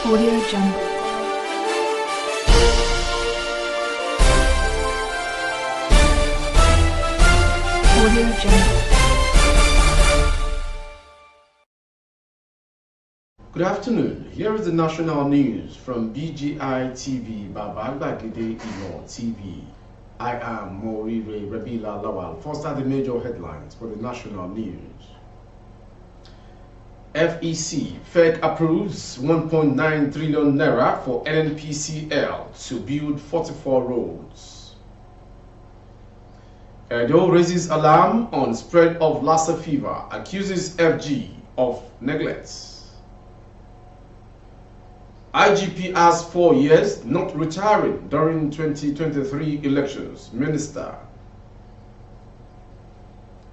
Audio Jungle. Audio Jungle. Good afternoon. Here is the national news from BGI TV, Babagbagide Imo TV. I am Morire Rabila Lawal. First are the major headlines for the national news. FEC, Fed approves 1.9 trillion naira for NNPCL to build 44 roads. Edo raises alarm on spread of Lassa fever, accuses FG of neglect. IGP has 4 years, not retiring during 2023 elections. Minister.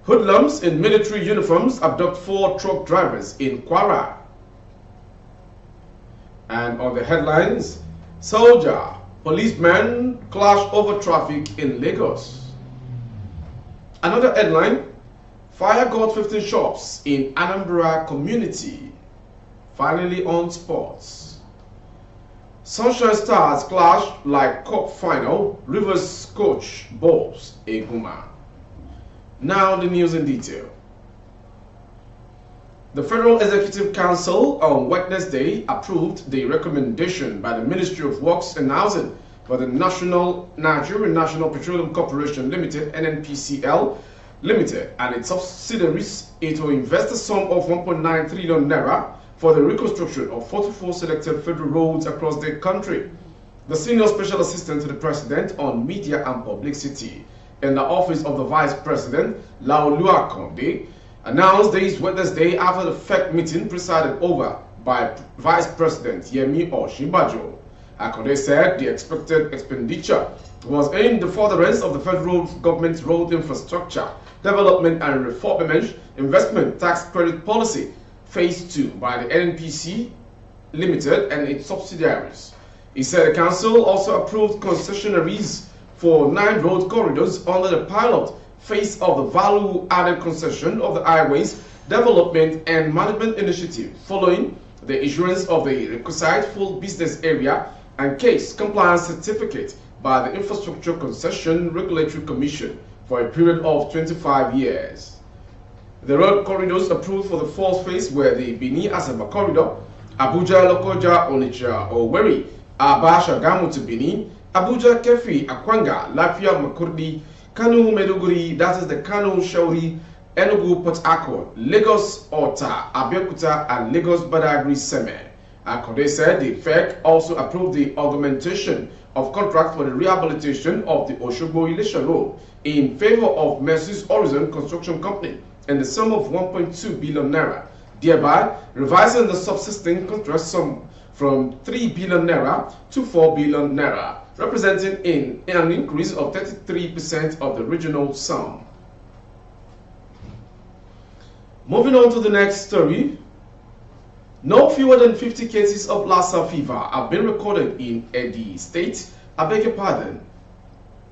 Hoodlums in military uniforms abduct 4 truck drivers in Kwara. And on the headlines, soldier, policeman clash over traffic in Lagos. Another headline, fire got 15 shops in Anambra community. Finally on sports. Sunshine Stars clash like cup final, Rivers coach balls Eguma. Now the news in detail. The Federal Executive Council on Wednesday approved the recommendation by the Ministry of Works and Housing for the Nigerian National Petroleum Corporation Limited (NNPCL) Limited and its subsidiaries to invest a sum of 1.9 trillion naira for the reconstruction of 44 selected federal roads across the country. The Senior Special Assistant to the President on Media and Publicity in the Office of the Vice President, Laolua Konde, announced this Wednesday after the FEC meeting presided over by Vice President Yemi Osinbajo. Akonde said the expected expenditure was aimed at the furtherance of the federal government's road infrastructure, development and refurbishment investment tax credit policy, Phase 2 by the NNPC Limited and its subsidiaries. He said the council also approved concessionaries for 9 road corridors under the pilot phase of the value-added concession of the Highways Development and Management Initiative following the issuance of the requisite full business area and case compliance certificate by the Infrastructure Concession Regulatory Commission for a period of 25 years. The road corridors approved for the fourth phase were the Benin-Asaba corridor, Abuja-Lokoja, Onitsha, Owerri, Aba Shagamu to Benin, Abuja, Kefi, Akwanga, Lafia, Makurdi, Kanu, Meduguri, that is the Kanu, Shauri, Enugu, Port Harcourt, Lagos, Ota, Abeokuta, and Lagos, Badagry, Seme. Akonde said the FEC also approved the augmentation of contract for the rehabilitation of the Oshogbo-Ilesha Road in favor of Mercy's Horizon Construction Company in the sum of 1.2 billion naira, thereby revising the subsisting contract sum from 3 billion naira to 4 billion naira, representing an increase of 33% of the original sum. Moving on to the next story. No fewer than 50 cases of Lassa fever have been recorded in Edo State,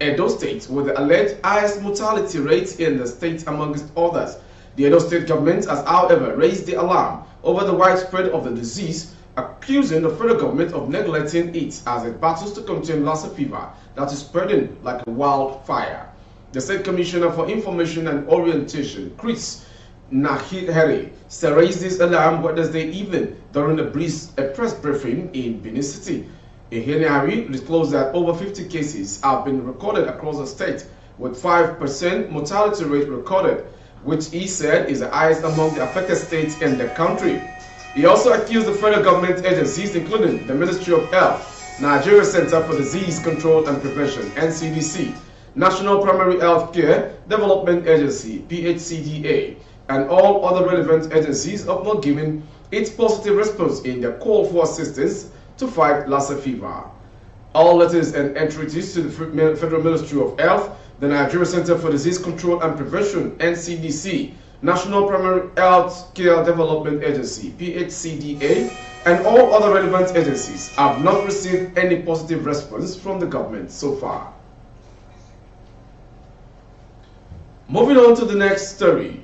Edo State, with the alleged highest mortality rate in the state amongst others. The Edo State government has, however, raised the alarm over the widespread of the disease, accusing the federal government of neglecting it as it battles to contain Lassa fever that is spreading like a wildfire. The State Commissioner for Information and Orientation, Chris Nahiri, raised this alarm Wednesday evening during a press briefing in Benin City. Nahiri disclosed that over 50 cases have been recorded across the state, with 5% mortality rate recorded, which he said is the highest among the affected states in the country. He also accused the federal government agencies, including the Ministry of Health, Nigeria Center for Disease Control and Prevention, NCDC, National Primary Health Care Development Agency, PHCDA, and all other relevant agencies of not giving its positive response in their call for assistance to fight Lassa fever. All letters and entreaties to the Federal Ministry of Health, the Nigeria Center for Disease Control and Prevention, NCDC, National Primary Health Care Development Agency, PHCDA, and all other relevant agencies have not received any positive response from the government so far. Moving on to the next story.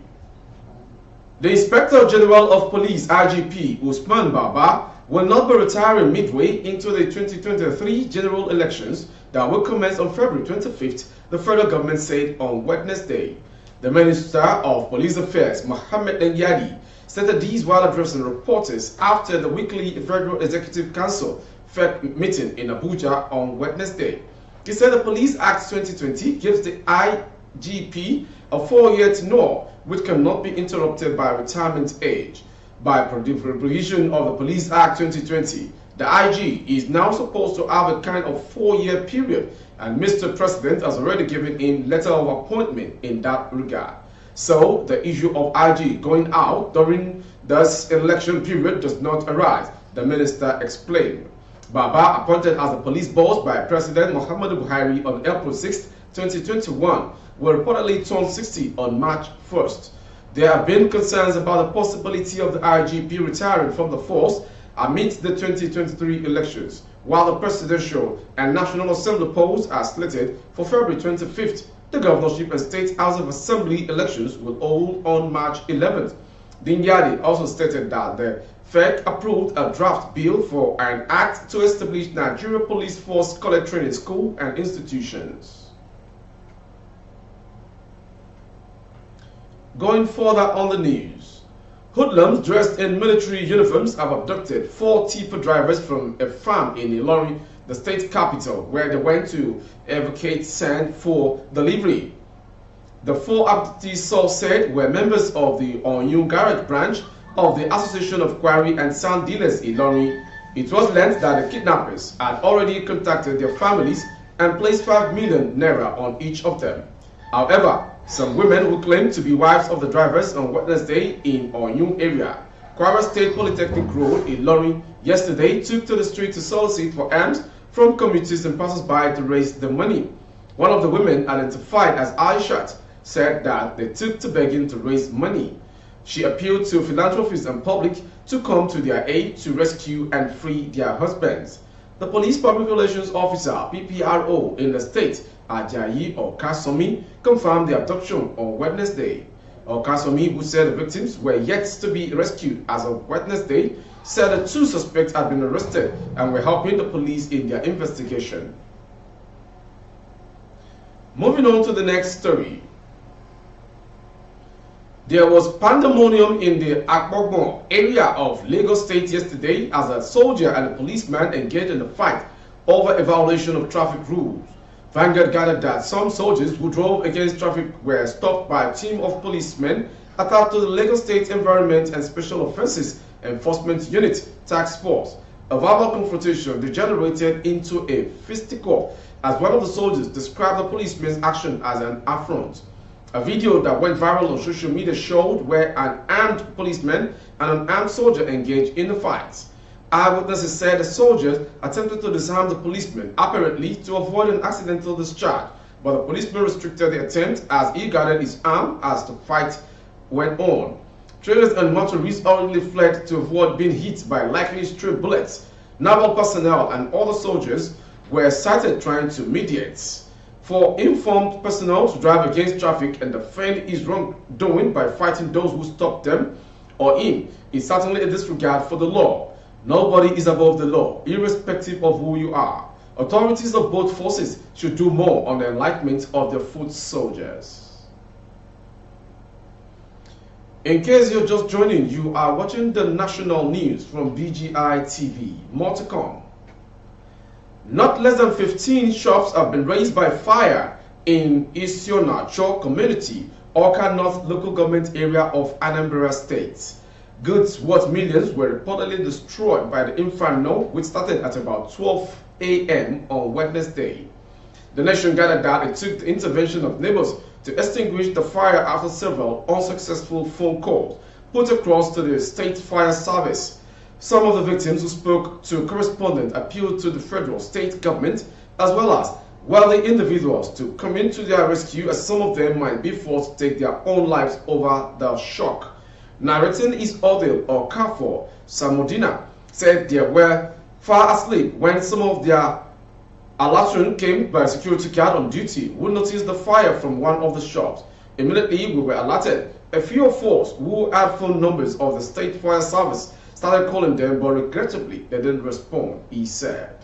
The Inspector General of Police, IGP Usman Baba, will not be retiring midway into the 2023 general elections that will commence on February 25th, the federal government said on Wednesday. The Minister of Police Affairs, Mohammed Yadi, stated these while addressing reporters after the weekly Federal Executive Council FEC meeting in Abuja on Wednesday. He said the Police Act 2020 gives the IGP a 4-year tenure which cannot be interrupted by retirement age. By provision of the Police Act 2020, the IG is now supposed to have a kind of 4-year period, and Mr. President has already given him letter of appointment in that regard. So the issue of IG going out during this election period does not arise, the minister explained. Baba, appointed as the police boss by President Muhammadu Buhari on April 6, 2021, will reportedly turn 60 on March 1st. There have been concerns about the possibility of the IGP retiring from the force amidst the 2023 elections, while the presidential and National Assembly polls are slated for February 25th. The governorship and State House of Assembly elections will hold on March 11th. Dingyadi also stated that the FEC approved a draft bill for an act to establish Nigeria Police Force College Training School and institutions. Going further on the news, hoodlums dressed in military uniforms have abducted 4 tipper drivers from a farm in Ilorin, the state capital, where they went to evacuate sand for delivery. The 4 abductees, source said, were members of the Onyun Garage branch of the Association of Quarry and Sand Dealers Ilorin. It was learned that the kidnappers had already contacted their families and placed 5 million naira on each of them. However, some women who claimed to be wives of the drivers on Wednesday in Onyun area, Kwara State Polytechnic Road in Ilorin, yesterday took to the street to solicit for alms from communities and passers-by to raise the money. One of the women, identified as Aishat, said that they took to begging to raise money. She appealed to philanthropists and public to come to their aid to rescue and free their husbands. The Police Public Relations Officer, PPRO, in the state, Ajayi Okasomi, confirmed the abduction on Wednesday. Okasomi, who said the victims were yet to be rescued as of Wednesday, said the 2 suspects had been arrested and were helping the police in their investigation. Moving on to the next story. There was pandemonium in the Akpogbon area of Lagos State yesterday as a soldier and a policeman engaged in a fight over a violation of traffic rules. Vanguard gathered that some soldiers who drove against traffic were stopped by a team of policemen attached to the Lagos State Environment and Special Offences Enforcement Unit Task Force. A verbal confrontation degenerated into a fisticuff as one of the soldiers described the policeman's action as an affront. A video that went viral on social media showed where an armed policeman and an armed soldier engaged in the fight. Eyewitnesses said the soldier attempted to disarm the policeman, apparently to avoid an accidental discharge, but the policeman restricted the attempt as he guarded his arm as the fight went on. Trailers and motorists hurriedly fled to avoid being hit by likely stray bullets. Naval personnel and other soldiers were sighted trying to mediate. For informed personnel to drive against traffic and defend his wrongdoing by fighting those who stopped them or him is certainly a disregard for the law. Nobody is above the law, irrespective of who you are. Authorities of both forces should do more on the enlightenment of their foot soldiers. In case you're just joining, you are watching the national news from BGI TV. More to come. Not less than 15 shops have been razed by fire in Isionacho community, Awka North local government area of Anambra State. Goods worth millions were reportedly destroyed by the inferno, which started at about 12 a.m. on Wednesday. The nation gathered that it took the intervention of neighbors to extinguish the fire after several unsuccessful phone calls put across to the state fire service. Some of the victims who spoke to a correspondent appealed to the federal state government as well as wealthy individuals to come into their rescue, as some of them might be forced to take their own lives over the shock. Narrating his ordeal or Carrefour, Samudina said they were far asleep when some of their alertion came by a security guard on duty who noticed the fire from one of the shops. Immediately we were alerted. A few of us who had phone numbers of the state fire service started calling them, but regrettably they didn't respond, he said.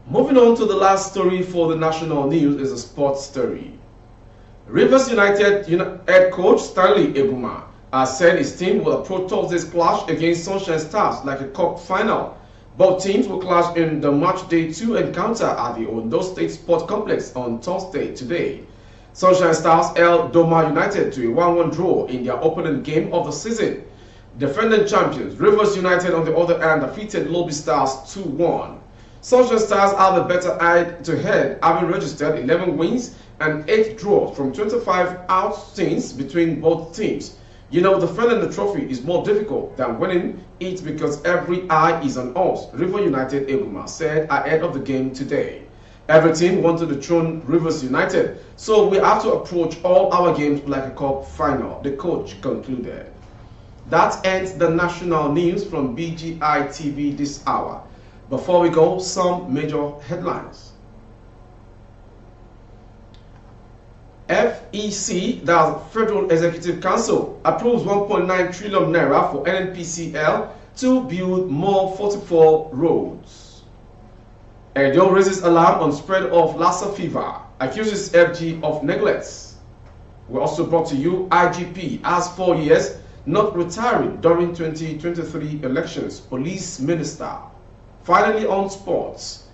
Moving on to the last story for the national news is a sports story. Rivers United head coach Stanley Eguma has said his team will approach Thursday's clash against Sunshine Stars like a cup final. Both teams will clash in the match day 2 encounter at the Ondo State Sports Complex on Thursday today. Sunshine Stars held Doma United to a 1-1 draw in their opening game of the season. Defending champions Rivers United on the other hand defeated Lobby Stars 2-1. Sunshine Stars are the better head-to-head, having registered 11 wins and 8 draws from 25 outings between both teams. Defending the trophy is more difficult than winning it because every eye is on us, River United Eguma said ahead of the game today. Every team wanted to dethrone Rivers United, so we have to approach all our games like a cup final, the coach concluded. That ends the national news from BGI TV this hour. Before we go, some major headlines. FEC, that's Federal Executive Council, approves 1.9 trillion naira for NNPCL to build more 44 roads. Edo raises alarm on spread of Lassa fever, accuses FG of neglect. We also brought to you IGP has 4 years not retiring during 2023 elections, police minister. Finally on sports,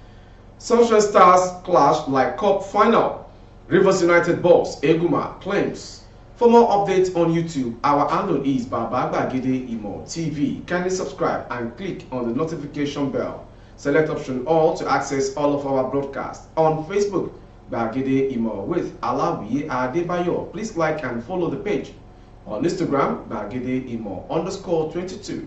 Sunshine Stars clash like cup final. Rivers United boss Eguma claims. For more updates on YouTube, our handle is Bdùct Imo TV. Kindly subscribe and click on the notification bell. Select option all to access all of our broadcasts. On Facebook, Bdùct Imo with Alawi Adebayo. Please like and follow the page. On Instagram, Bdùct Imo _22.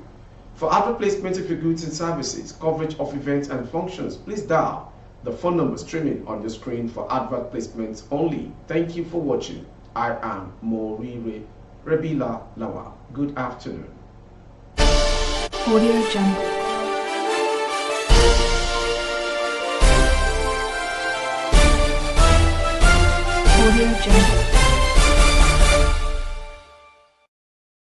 For advert placement of your goods and services, coverage of events and functions, please dial the phone number streaming on your screen for advert placements only. Thank you for watching. I am Morire Rebila Lawa. Good afternoon. Audio Jungle. Audio Jungle.